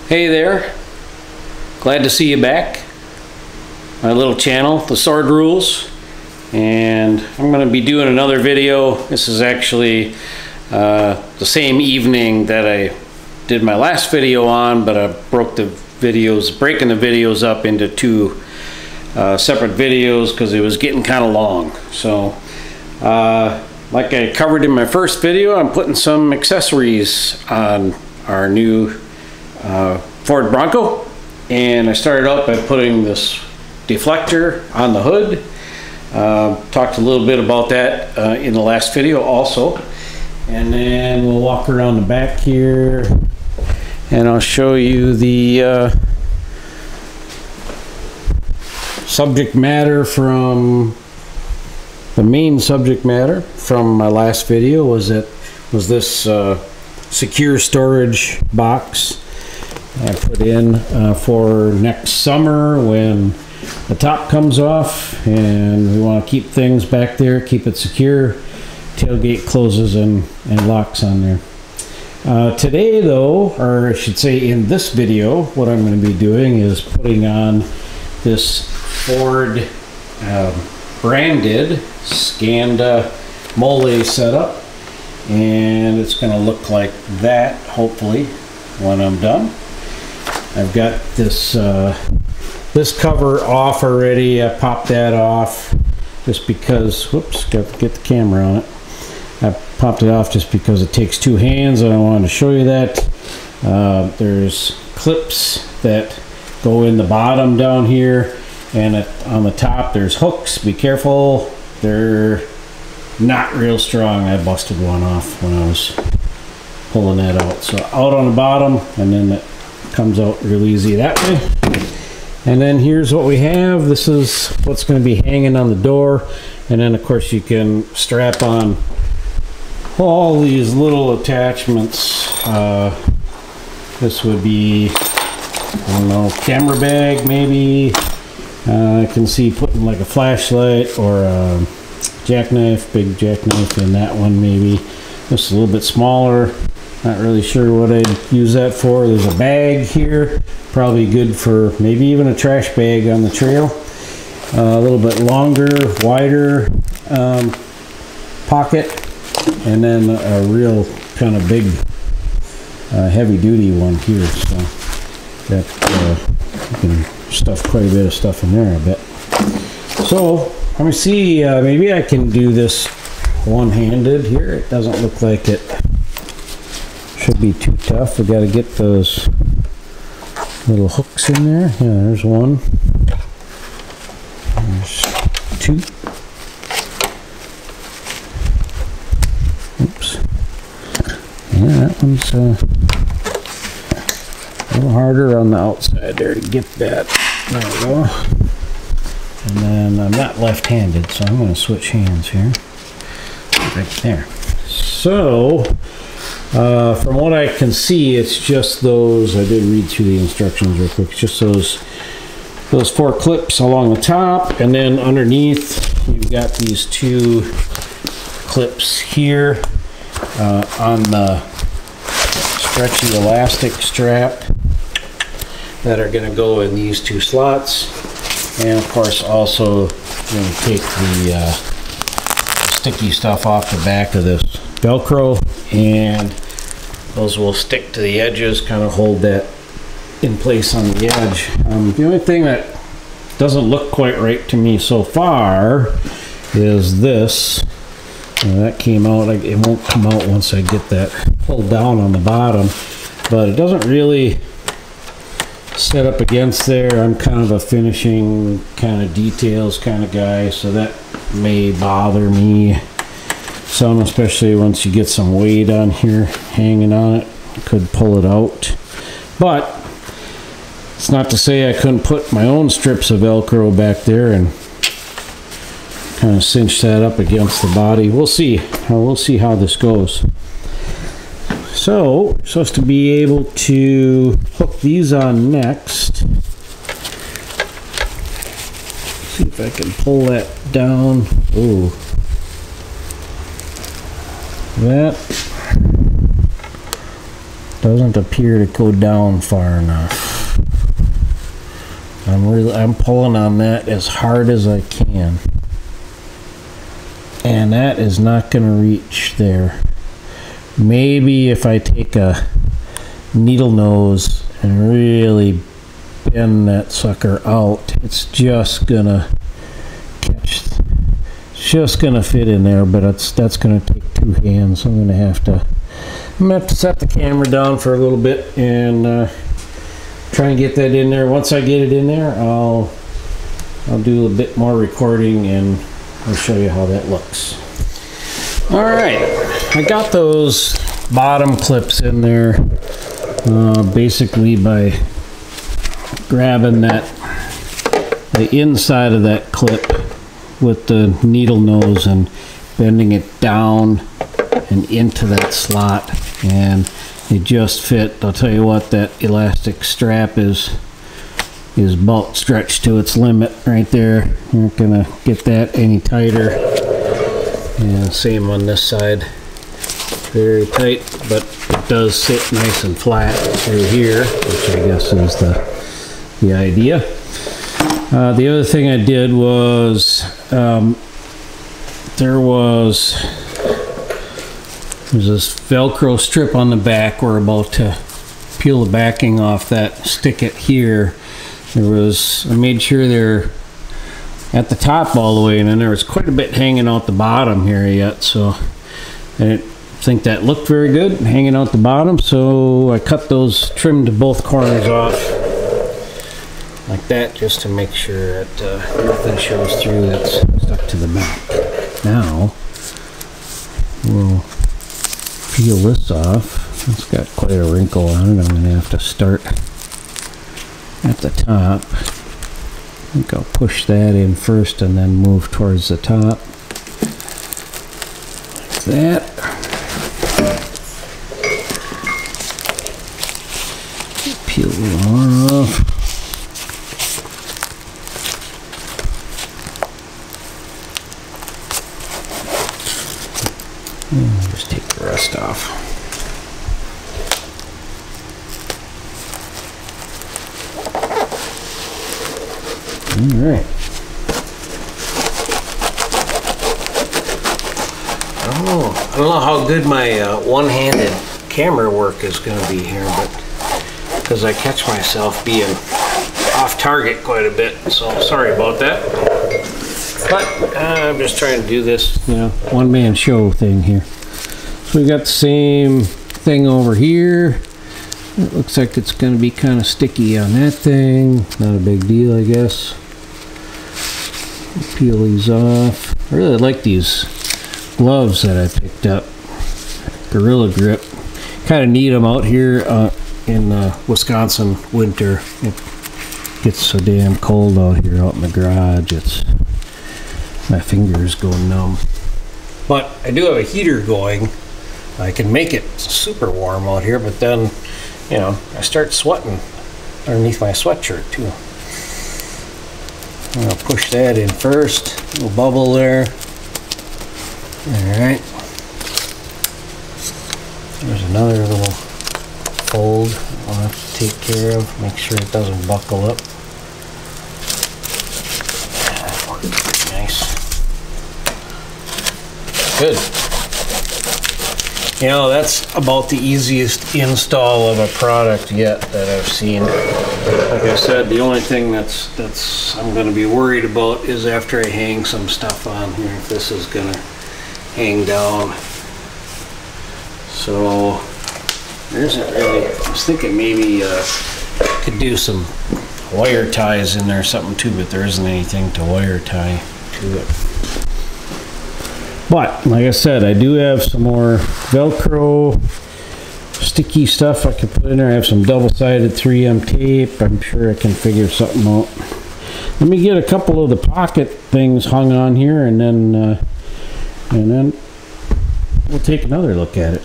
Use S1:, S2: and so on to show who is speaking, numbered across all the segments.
S1: Hey there, glad to see you back. My little channel, The Sword Rules, and I'm going to be doing another video. This is actually the same evening that I did my last video on, but I broke the breaking the videos up into two separate videos because it was getting kind of long. So like I covered in my first video, I'm putting some accessories on our new Ford Bronco, and I started out by putting this deflector on the hood. Talked a little bit about that in the last video also, and then we'll walk around the back here and I'll show you the subject matter from the main subject matter from my last video was this secure storage box I put in for next summer when the top comes off and we want to keep things back there, keep it secure. Tailgate closes and locks on there. Today though, or I should say in this video, what I'm going to be doing is putting on this Ford branded Skanda Molle setup, and it's going to look like that hopefully when I'm done. I've got this this cover off already. I popped that off just because, whoops, got to get the camera on it. I popped it off just because it takes two hands and I wanted to show you that. There's clips that go in the bottom down here, and on the top there's hooks. Be careful, they're not real strong. I busted one off when I was pulling that out. So out on the bottom, and then it comes out real easy that way. And then here's what we have. This is what's going to be hanging on the door, and then of course you can strap on all these little attachments. This would be, I don't know, camera bag maybe. I can see putting like a flashlight or a jackknife, big jackknife in that one maybe. Just a little bit smaller. Not really sure what I'd use that for. There's a bag here, probably good for maybe even a trash bag on the trail. A little bit longer, wider pocket, and then a real kind of big heavy duty one here. So that you can stuff quite a bit of stuff in there, I bet. So let me see, maybe I can do this one-handed here. It doesn't look like it should be too tough. We got to get those little hooks in there. Yeah, there's one. There's two. Oops. Yeah, that one's a little harder on the outside there to get that. There we go. And then I'm not left-handed, so I'm going to switch hands here. Right there. So from what I can see, it's just those. I did read through the instructions real quick. It's just those four clips along the top, and then underneath you've got these two clips here on the stretchy elastic strap that are going to go in these two slots. And of course also going to take the sticky stuff off the back of this Velcro, and those will stick to the edges, kind of hold that in place on the edge. The only thing that doesn't look quite right to me so far is this. That came out. It won't come out once I get that pulled down on the bottom, but it doesn't really set up against there. I'm kind of a finishing kind of details kind of guy, so that may bother me some, especially once you get some weight on here hanging on it. Could pull it out, but it's not to say I couldn't put my own strips of Velcro back there and kind of cinch that up against the body. We'll see. We'll see how this goes. So, supposed to be able to hook these on next. See if I can pull that down. Oh, that Doesn't appear to go down far enough. I'm pulling on that as hard as I can. And that is not going to reach there. Maybe if I take a needle nose and really bend that sucker out, it's just gonna catch, it's just gonna fit in there, but that's gonna take 2 hands. I'm gonna have to set the camera down for a little bit and try and get that in there. Once I get it in there, I'll do a bit more recording and I'll show you how that looks. All right, I got those bottom clips in there basically by grabbing the inside of that clip with the needle nose and bending it down and into that slot, and it just fit. I'll tell you what, that elastic strap is about stretched to its limit right there. You're not gonna get that any tighter. And same on this side, very tight, but it does sit nice and flat through here, which I guess is the idea. The other thing I did was there's this Velcro strip on the back. We're about to peel the backing off that, stick it here. I made sure they're at the top all the way, and then there was quite a bit hanging out the bottom here yet, so I didn't think that looked very good hanging out the bottom, so I cut those, trimmed both corners off like that, just to make sure that everything shows through that's stuck to the back. Now we'll peel this off. It's got quite a wrinkle on it. I'm going to have to start at the top. I think I'll push that in first and then move towards the top. Like that. Peel the arm off. And just take the rest off. Alright. I don't know how good my one-handed camera work is going to be here, but because I catch myself being off target quite a bit, so sorry about that. But I'm just trying to do this, one-man show thing here. So we got the same thing over here. It looks like it's going to be kind of sticky on that thing. Not a big deal, I guess. Peel these off. I really like these gloves that I picked up. Gorilla Grip. Kind of need them out here in Wisconsin winter. It gets so damn cold out here out in the garage. My fingers go numb. But I do have a heater going. I can make it super warm out here, but then, I start sweating underneath my sweatshirt too. I'm gonna push that in first. A little bubble there. Alright. There's another little fold I'll have to take care of. Make sure it doesn't buckle up. That worked pretty nice. Good. That's about the easiest install of a product yet that I've seen. Like I said, the only thing that's I'm going to be worried about is after I hang some stuff on here, if this is going to hang down. So there isn't really, I was thinking maybe could do some wire ties in there or something too, but there isn't anything to wire tie to it. But like I said, I do have some more Velcro sticky stuff I can put in there. I have some double-sided 3M tape. I'm sure I can figure something out. Let me get a couple of the pocket things hung on here, and then we'll take another look at it.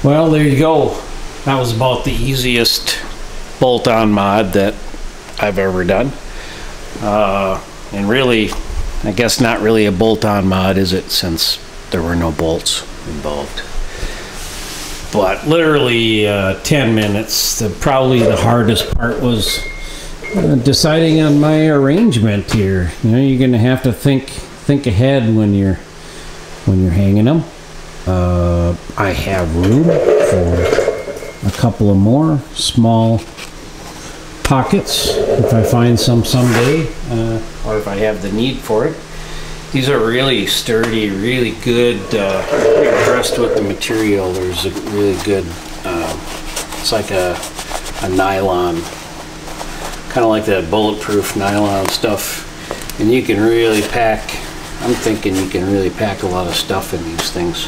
S1: Well, there you go. That was about the easiest bolt-on mod that I've ever done. And really, I guess not really a bolt-on mod, is it, since there were no bolts involved. but literally 10 minutes. Probably the hardest part was deciding on my arrangement here. You know, you're gonna have to think ahead when you're hanging them. I have room for a couple of more small pockets if I find some someday, or if I have the need for it. These are really sturdy, really good. I'm impressed with the material. There's a really good, it's like a nylon, kind of like that bulletproof nylon stuff. And you can really pack, I'm thinking you can really pack a lot of stuff in these things.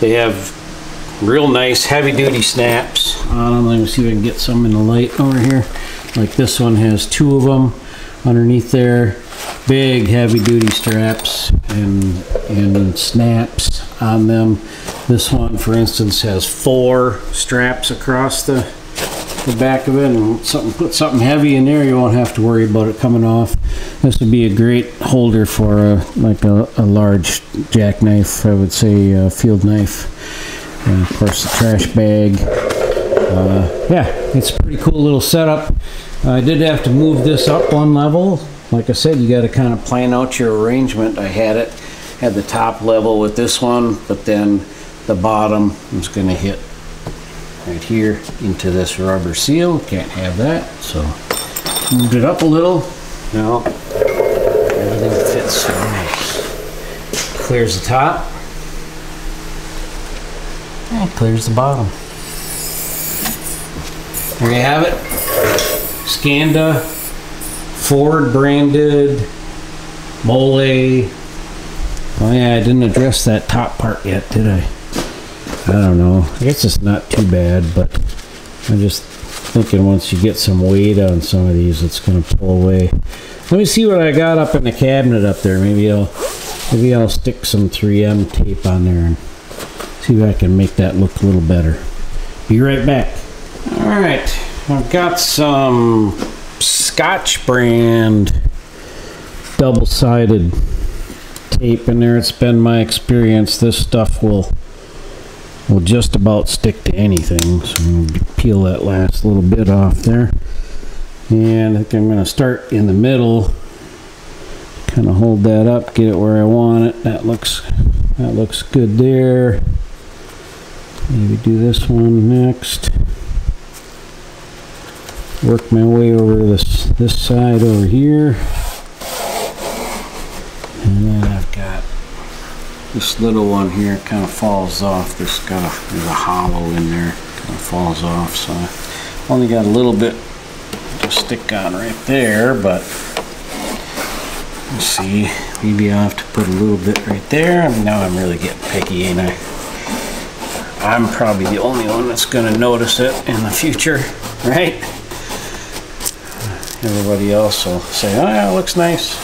S1: They have real nice heavy duty snaps on them. Let me see if I can get some in the light over here. Like this one has 2 of them underneath there. Big heavy duty straps and snaps on them. This one, for instance, has 4 straps across the back of it, and put something heavy in there, you won't have to worry about it coming off. This would be a great holder for like a large jackknife, I would say, field knife. And of course the trash bag. Yeah, it's a pretty cool little setup. I did have to move this up 1 level. Like I said, you got to kind of plan out your arrangement. I had the top level with this one, but then the bottom was going to hit right here into this rubber seal. Can't have that, so moved it up a little. Now everything fits so nice. Clears the top and clears the bottom. There you have it. Skanda, Ford branded, Molle. Oh yeah, I didn't address that top part yet, did I? I don't know. I guess it's not too bad, but I'm just thinking once you get some weight on some of these, it's going to pull away. Let me see what I got up in the cabinet up there. Maybe I'll stick some 3M tape on there and see if I can make that look a little better. Be right back. All right, I've got some Scotch brand double-sided tape in there. It's been my experience this stuff will just about stick to anything. So I'm going to peel that last little bit off there, and I think I'm going to start in the middle, kind of hold that up, get it where I want it. That looks good there. Maybe do this one next. Work my way over this side over here, and then I've got this little one here. It kind of falls off. There's a hollow in there. Kind of falls off. So I only got a little bit to stick on right there, but let's see. Maybe I'll have to put a little bit right there. I mean, now I'm really getting picky, ain't I? I'm probably the only one that's going to notice it in the future, right? Everybody else will say, oh yeah, it looks nice.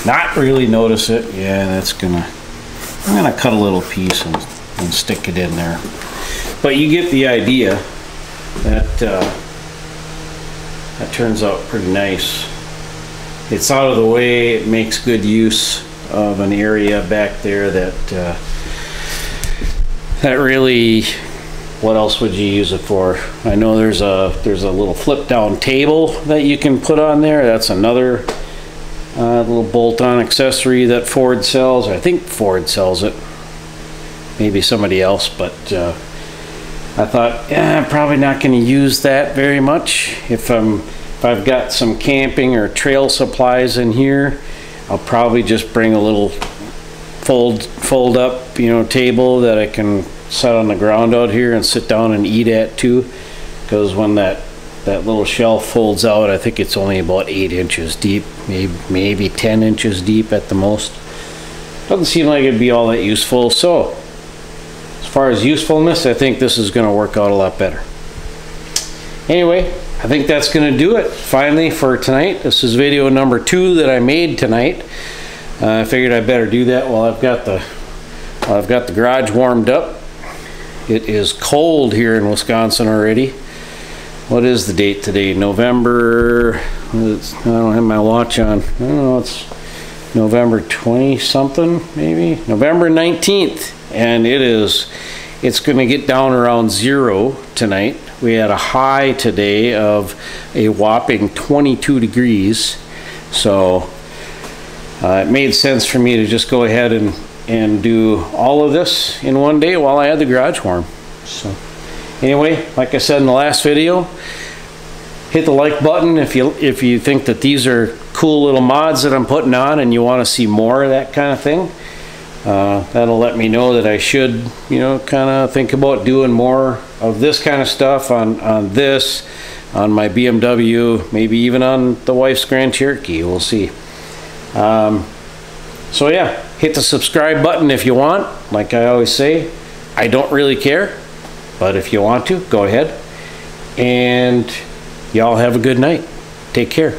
S1: Not really notice it. Yeah, I'm gonna cut a little piece and stick it in there. But you get the idea. That turns out pretty nice. It's out of the way. It makes good use of an area back there that really, what else would you use it for? I know there's a little flip down table that you can put on there. That's another little bolt-on accessory that Ford sells. I think Ford sells it. Maybe somebody else, but I thought, yeah, I'm probably not going to use that very much. If I've got some camping or trail supplies in here, I'll probably just bring a little fold up, table that I can set on the ground out here and sit down and eat at too. Because when that little shelf folds out, I think it's only about 8 inches deep, maybe 10 inches deep at the most. Doesn't seem like it'd be all that useful. So as far as usefulness, I think this is going to work out a lot better. Anyway, I think that's going to do it finally for tonight. This is video number 2 that I made tonight. I figured I better do that while I've got the garage warmed up. It is cold here in Wisconsin already. What is the date today? November, I don't have my watch on. I don't know, it's November 20 something maybe? November 19th, and it is it's going to get down around 0 tonight. We had a high today of a whopping 22 degrees. So it made sense for me to just go ahead and do all of this in one day while I had the garage warm. So anyway, like I said in the last video, hit the like button if you think that these are cool little mods that I'm putting on and you want to see more of that kind of thing. That'll let me know that I should, you know, kind of think about doing more of this kind of stuff on my BMW, maybe even on the wife's Grand Cherokee. We'll see. So yeah, hit the subscribe button if you want. Like I always say, I don't really care, but if you want to, go ahead. And y'all have a good night. Take care.